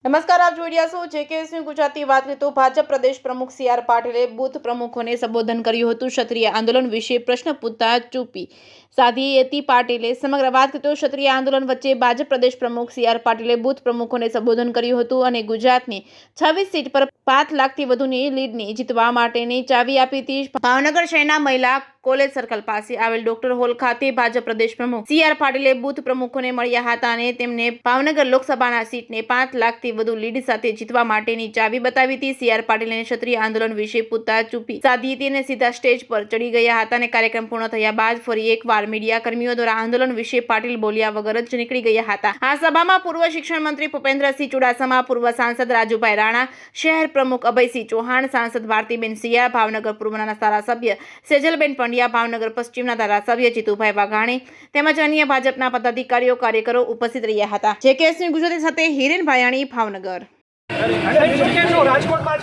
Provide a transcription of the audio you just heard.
નમસ્કાર, આપ જોઈ રહ્યા છો જેકેએસની ગુજરાતી વાત કરીએ તો ભાજપ પ્રદેશ પ્રમુખ સી.આર. પાટીલે બૂથ પ્રમુખોને સંબોધન કર્યું હતું. ક્ષત્રિય આંદોલન વિશે પ્રશ્ન પૂછતા ચૂપી સાધી હતી પાટીલે. સમગ્ર વાત કરીએ તો ક્ષત્રિય આંદોલન વચ્ચે ભાજપ પ્રદેશ પ્રમુખ સી.આર. પાટીલે બૂથ પ્રમુખોને સંબોધન કર્યું હતું અને ગુજરાતની 26 સીટ પર 5 લાખથી વધુની લીડની જીતવા માટેની ચાવી આપી હતી. ભાવનગર શહેરના મહિલા કોલેજ સર્કલ પાસે આવેલ ડોક્ટર હોલ ખાતે ભાજપ પ્રદેશ પ્રમુખ સી.આર. પાટીલે બૂથ પ્રમુખોને મળ્યા હતા અને તેમને ભાવનગર લોકસભાના સીટને 5 લાખથી વધુ લીડ સાથે જીતવા માટેની ચાવી બતાવી હતી. સી.આર. પાટીલે ક્ષત્રિય આંદોલન વિશે પૂછતા ચૂપી સાધી હતી અને સીધા સ્ટેજ પર ચડી ગયા હતા અને કાર્યક્રમ પૂર્ણ થયા બાદ ફરી એકવાર મીડિયા કર્મીઓ દ્વારા આંદોલન વિશે પાટીલ બોલ્યા વગર જ નીકળી ગયા હતા. આ સભામાં પૂર્વ શિક્ષણ મંત્રી ભૂપેન્દ્રસિંહ ચુડાસમા, પૂર્વ સાંસદ રાજુભાઈ રાણા, શહેર પ્રમુખ અભયસિંહ ચૌહાણ, સાંસદ ભારતીબેન સિયા, ભાવનગર પૂર્વના ધારાસભ્ય સેજલબેન પંડ્યા, ભાવનગર પશ્ચિમના ધારાસભ્ય જીતુભાઈ વાઘાણી તેમજ અન્ય ભાજપના પદાધિકારીઓ કાર્યકરો ઉપસ્થિત રહ્યા હતા. જેકેએસની ગુજરાતી સાથે હિરેન ભાયાણી, ભાવનગર. રાજકોટમાં